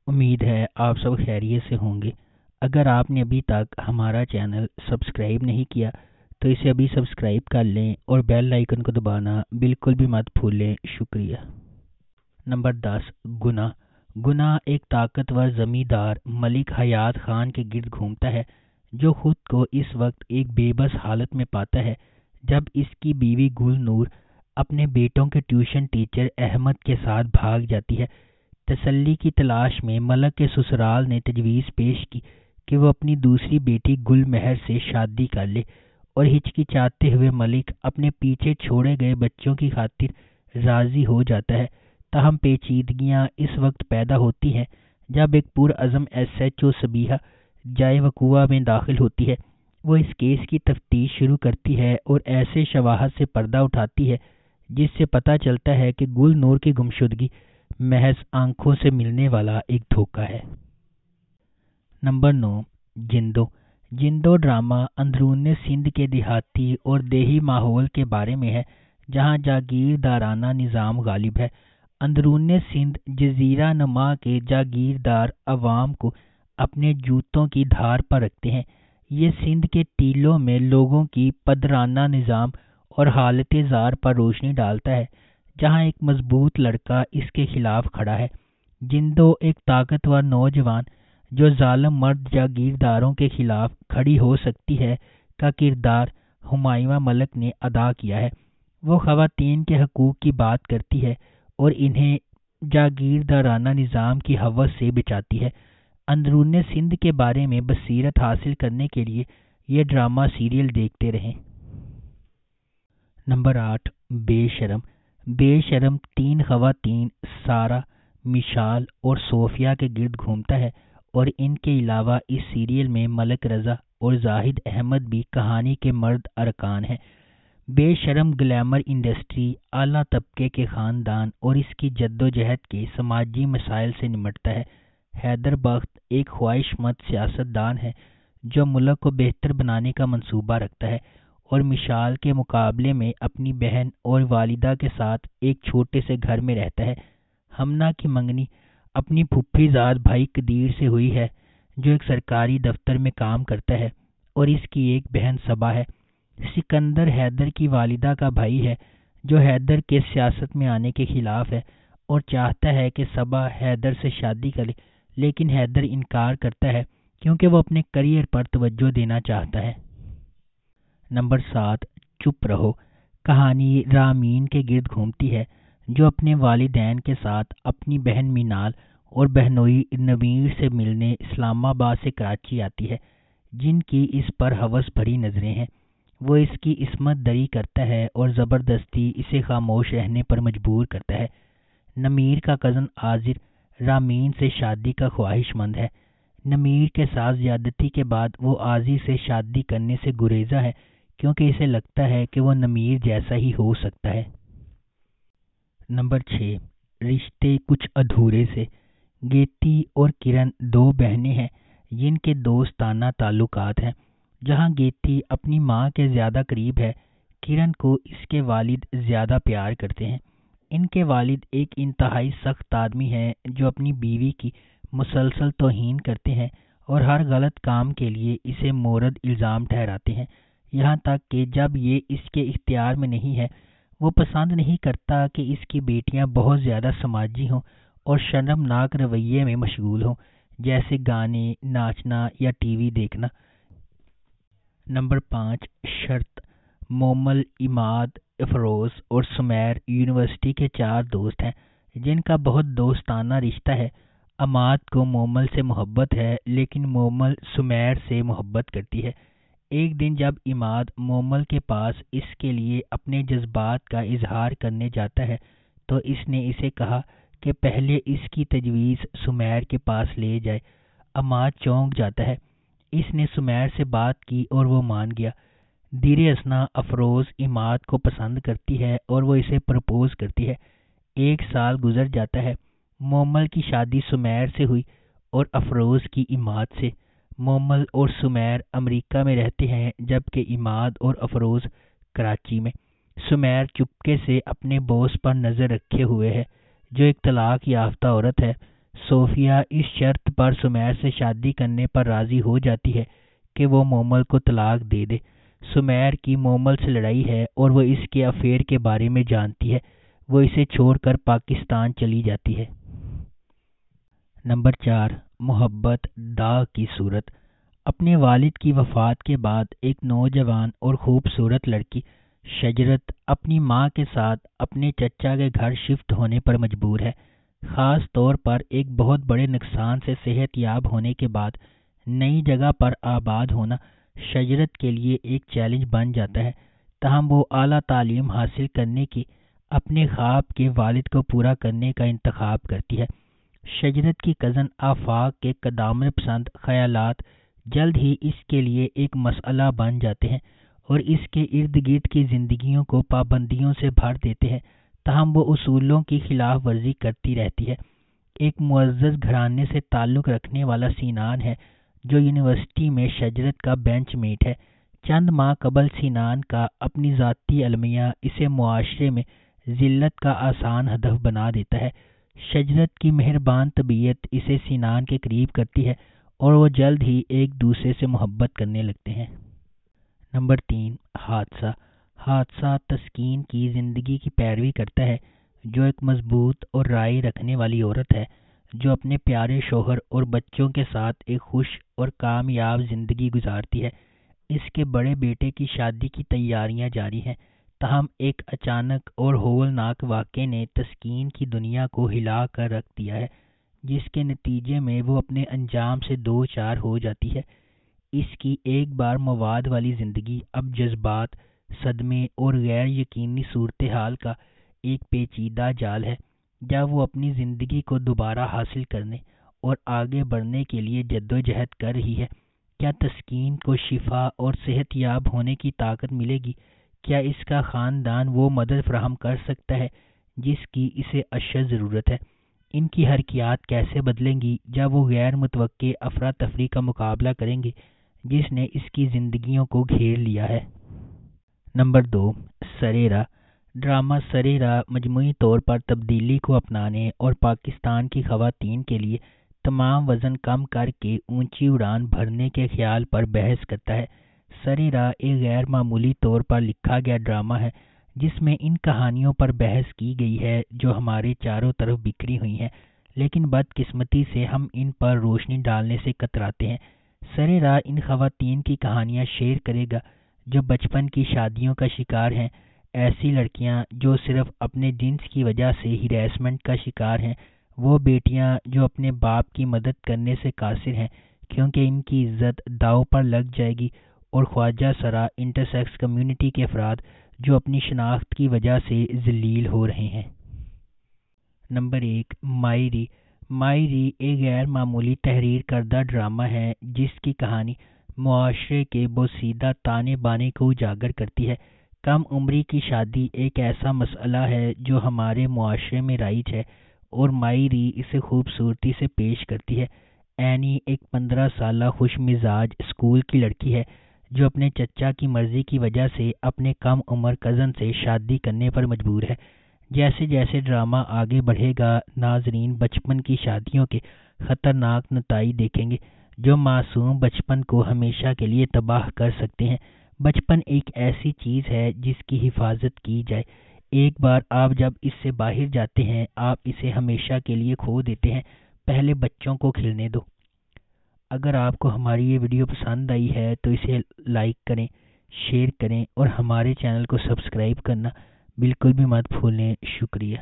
امید ہے آپ سب خیریت سے ہوں گے۔ اگر آپ نے ابھی تک ہمارا چینل سبسکرائب نہیں کیا تو اسے ابھی سبسکرائب کر لیں اور بیل آئیکن کو دبانا بالکل بھی مت بھولیں۔ شکریہ۔ نمبر 10، گناہ۔ گناہ ایک طاقتور زمیندار ملک حیات خان کے گرد گھومتا ہے جو خود کو اس وقت ایک بے بس حالت میں پاتا ہے جب اس کی بیوی گل نور اپنے بیٹوں کے ٹیوشن ٹیچر احمد کے ساتھ بھاگ جاتی ہے۔ تسلی کی تلاش میں ملک کے سسرال نے تجویز پیش کی کہ وہ اپنی دوسری بیٹی گل مہر سے شادی کر لے اور ہچکچاتے ہوئے ملک اپنے پیچھے چھوڑے گئے بچوں کی خاطر راضی ہو جاتا ہے۔ تاہم پیچیدگیاں اس وقت پیدا ہوتی ہیں جب ایک پرعزم ایس ایچ او صبیحہ جائے وقوع میں داخل ہوتی ہے۔ وہ اس کیس کی تفتیش شروع کرتی ہے اور ایسے شواہد سے پردہ اٹھاتی ہے جس سے پتہ چلتا ہے کہ گل نور کی گمشدگی محض آنکھوں سے ملنے والا ایک دھوکہ ہے۔ نمبر 9، جندو۔ جندو ڈرامہ اندرون سندھ کے دیہاتی اور دیہی ماحول کے بارے میں ہے جہاں جاگیردارانہ نظام غالب ہے۔ اندرون سندھ جزیرہ نما کے جاگیردار عوام کو اپنے جوتوں کی دھار پر رکھتے ہیں۔ یہ سندھ کے ٹیلوں میں لوگوں کی پدرانہ نظام اور حالت زار پر روشنی ڈالتا ہے جہاں ایک مضبوط لڑکا اس کے خلاف کھڑا ہے۔ جندو ایک طاقتور نوجوان جو ظالم مرد جاگیرداروں کے خلاف کھڑی ہو سکتی ہے کا کردار ہمایوں ملک نے ادا کیا ہے۔ وہ خواتین کے حقوق کی بات کرتی ہے اور انہیں جاگیردارانہ نظام کی ہوس سے بچاتی ہے۔ اندرون سندھ کے بارے میں بصیرت حاصل کرنے کے لیے یہ ڈرامہ سیریل دیکھتے رہیں۔ نمبر 8، بے شرم۔ بے شرم 3 خواتین سارہ، مشال اور صوفیہ کے گرد گھومتا ہے اور ان کے علاوہ اس سیریل میں ملک رضا اور زاہد احمد بھی کہانی کے مرد ارکان ہیں۔ بے شرم گلیمر انڈسٹری، اعلیٰ طبقے کے خاندان اور اس کی جدوجہد کے سماجی مسائل سے نمٹتا ہے۔ حیدر بخت ایک خواہش مند سیاستدان ہے جو ملک کو بہتر بنانے کا منصوبہ رکھتا ہے اور مشال کے مقابلے میں اپنی بہن اور والدہ کے ساتھ ایک چھوٹے سے گھر میں رہتا ہے۔ ہمنا کی منگنی اپنی پھوپھی زاد بھائی قدیر سے ہوئی ہے جو ایک سرکاری دفتر میں کام کرتا ہے اور اس کی ایک بہن صبا ہے۔ سکندر حیدر کی والدہ کا بھائی ہے جو حیدر کے سیاست میں آنے کے خلاف ہے اور چاہتا ہے کہ صبا حیدر سے شادی کرے لیکن حیدر انکار کرتا ہے کیونکہ وہ اپنے کریئر پر توجہ دینا چاہتا ہے۔ نمبر 7، چپ رہو۔ کہانی رامین کے گرد گھومتی ہے جو اپنے والدین کے ساتھ اپنی بہن مینال اور بہنوئی نویر سے ملنے اسلام آباد سے کراچی آتی ہے جن کی اس پر ہوس بھری نظریں ہیں۔ وہ اس کی عصمت دری کرتا ہے اور زبردستی اسے خاموش رہنے پر مجبور کرتا ہے۔ نمیر کا کزن عازر رامین سے شادی کا خواہش مند ہے۔ نمیر کے ساتھ زیادتی کے بعد وہ عازر سے شادی کرنے سے گریزا ہے کیونکہ اسے لگتا ہے کہ وہ نمیر جیسا ہی ہو سکتا ہے۔ نمبر 6، رشتے کچھ ادھورے سے۔ گیتی اور کرن 2 بہنیں ہیں جن کے دوستانہ تعلقات ہیں۔ جہاں گیتی اپنی ماں کے زیادہ قریب ہے، کرن کو اس کے والد زیادہ پیار کرتے ہیں۔ ان کے والد ایک انتہائی سخت آدمی ہیں جو اپنی بیوی کی مسلسل توہین کرتے ہیں اور ہر غلط کام کے لیے اسے مورد الزام ٹھہراتے ہیں، یہاں تک کہ جب یہ اس کے اختیار میں نہیں ہے وہ پسند نہیں کرتا کہ اس کی بیٹیاں بہت زیادہ سماجی ہوں اور شرمناک رویے میں مشغول ہوں جیسے گانے، ناچنا یا ٹی وی دیکھنا۔ نمبر 5، شرط۔ مومل، عماد، افروز اور سمیر یونیورسٹی کے 4 دوست ہیں جن کا بہت دوستانہ رشتہ ہے۔ عماد کو مومل سے محبت ہے لیکن مومل سمیر سے محبت کرتی ہے۔ ایک دن جب عماد مومل کے پاس اس کے لیے اپنے جذبات کا اظہار کرنے جاتا ہے تو اس نے اسے کہا کہ پہلے اس کی تجویز سمیر کے پاس لے جائے۔ عماد چونک جاتا ہے۔ اس نے سمیر سے بات کی اور وہ مان گیا۔ دیر اثنا افروز عماد کو پسند کرتی ہے اور وہ اسے پرپوز کرتی ہے۔ 1 سال گزر جاتا ہے۔ مومل کی شادی سمیر سے ہوئی اور افروز کی عماد سے۔ مومل اور سمیر امریکہ میں رہتے ہیں جبکہ عماد اور افروز کراچی میں۔ سمیر چپکے سے اپنے باس پر نظر رکھے ہوئے ہے جو ایک طلاق یافتہ عورت ہے۔ صوفیہ اس شرط پر سمیر سے شادی کرنے پر راضی ہو جاتی ہے کہ وہ مومل کو طلاق دے دے۔ سمیر کی مومل سے لڑائی ہے اور وہ اس کے افیئر کے بارے میں جانتی ہے۔ وہ اسے چھوڑ کر پاکستان چلی جاتی ہے۔ نمبر 4، محبت داغ کی صورت۔ اپنے والد کی وفات کے بعد ایک نوجوان اور خوبصورت لڑکی شجرت اپنی ماں کے ساتھ اپنے چچا کے گھر شفٹ ہونے پر مجبور ہے۔ خاص طور پر ایک بہت بڑے نقصان سے صحت یاب ہونے کے بعد نئی جگہ پر آباد ہونا شجرت کے لیے ایک چیلنج بن جاتا ہے، تاہم وہ اعلیٰ تعلیم حاصل کرنے کی اپنے خواب کے والد کو پورا کرنے کا انتخاب کرتی ہے۔ شجرت کی کزن آفاق کے قدامت پسند خیالات جلد ہی اس کے لیے ایک مسئلہ بن جاتے ہیں اور اس کے ارد گرد کی زندگیوں کو پابندیوں سے بھر دیتے ہیں، تاہم وہ اصولوں کی خلاف ورزی کرتی رہتی ہے۔ ایک معزز گھرانے سے تعلق رکھنے والا سینان ہے جو یونیورسٹی میں شجرت کا بینچ میٹ ہے۔ چند ماہ قبل سینان کا اپنی ذاتی المیہ اسے معاشرے میں ذلت کا آسان ہدف بنا دیتا ہے۔ شجرت کی مہربان طبیعت اسے سینان کے قریب کرتی ہے اور وہ جلد ہی ایک دوسرے سے محبت کرنے لگتے ہیں۔ نمبر 3، حادثہ۔ حادثہ تسکین کی زندگی کی پیروی کرتا ہے، جو ایک مضبوط اور رائے رکھنے والی عورت ہے جو اپنے پیارے شوہر اور بچوں کے ساتھ ایک خوش اور کامیاب زندگی گزارتی ہے۔ اس کے بڑے بیٹے کی شادی کی تیاریاں جاری ہیں، تاہم ایک اچانک اور ہولناک واقعے نے تسکین کی دنیا کو ہلا کر رکھ دیا ہے، جس کے نتیجے میں وہ اپنے انجام سے دو چار ہو جاتی ہے۔ اس کی ایک بار مواد والی زندگی اب جذبات، صدمے اور غیر یقینی صورتحال کا ایک پیچیدہ جال ہے۔ جب وہ اپنی زندگی کو دوبارہ حاصل کرنے اور آگے بڑھنے کے لیے جدوجہد کر رہی ہے، کیا تسکین کو شفا اور صحت یاب ہونے کی طاقت ملے گی؟ کیا اس کا خاندان وہ مدد فراہم کر سکتا ہے جس کی اسے اشد ضرورت ہے؟ ان کی حرکیات کیسے بدلیں گی جب وہ غیر متوقع افراتفری کا مقابلہ کریں گے جس نے اس کی زندگیوں کو گھیر لیا ہے؟ نمبر 2، سرے راہ۔ ڈرامہ سرے راہ مجموعی طور پر تبدیلی کو اپنانے اور پاکستان کی خواتین کے لیے تمام وزن کم کر کے اونچی اڑان بھرنے کے خیال پر بحث کرتا ہے۔ سرے راہ ایک غیر معمولی طور پر لکھا گیا ڈرامہ ہے جس میں ان کہانیوں پر بحث کی گئی ہے جو ہمارے چاروں طرف بکھری ہوئی ہیں، لیکن بدقسمتی سے ہم ان پر روشنی ڈالنے سے کتراتے ہیں۔ سرے راہ ان خواتین کی کہانیاں شیئر کرے گا جو بچپن کی شادیوں کا شکار ہیں، ایسی لڑکیاں جو صرف اپنے جنس کی وجہ سے ہراسمنٹ کا شکار ہیں، وہ بیٹیاں جو اپنے باپ کی مدد کرنے سے قاصر ہیں کیونکہ ان کی عزت داؤ پر لگ جائے گی، اور خواجہ سرا انٹرسیکس کمیونٹی کے افراد جو اپنی شناخت کی وجہ سے ذلیل ہو رہے ہیں۔ نمبر 1، مائری۔ مائری ایک غیر معمولی تحریر کردہ ڈرامہ ہے جس کی کہانی معاشرے کے بوسیدہ تانے بانے کو اجاگر کرتی ہے۔ کم عمری کی شادی ایک ایسا مسئلہ ہے جو ہمارے معاشرے میں رائج ہے اور مائری اسے خوبصورتی سے پیش کرتی ہے۔ اینی ایک 15 سالہ خوش مزاج اسکول کی لڑکی ہے جو اپنے چچا کی مرضی کی وجہ سے اپنے کم عمر کزن سے شادی کرنے پر مجبور ہے۔ جیسے جیسے ڈرامہ آگے بڑھے گا، ناظرین بچپن کی شادیوں کے خطرناک نتائج دیکھیں گے جو معصوم بچپن کو ہمیشہ کے لیے تباہ کر سکتے ہیں۔ بچپن ایک ایسی چیز ہے جس کی حفاظت کی جائے۔ ایک بار آپ جب اس سے باہر جاتے ہیں، آپ اسے ہمیشہ کے لیے کھو دیتے ہیں۔ پہلے بچوں کو کھلنے دو۔ اگر آپ کو ہماری یہ ویڈیو پسند آئی ہے تو اسے لائک کریں، شیئر کریں اور ہمارے چینل کو سبسکرائب کرنا بالکل بھی مت بھولیں۔ شکریہ۔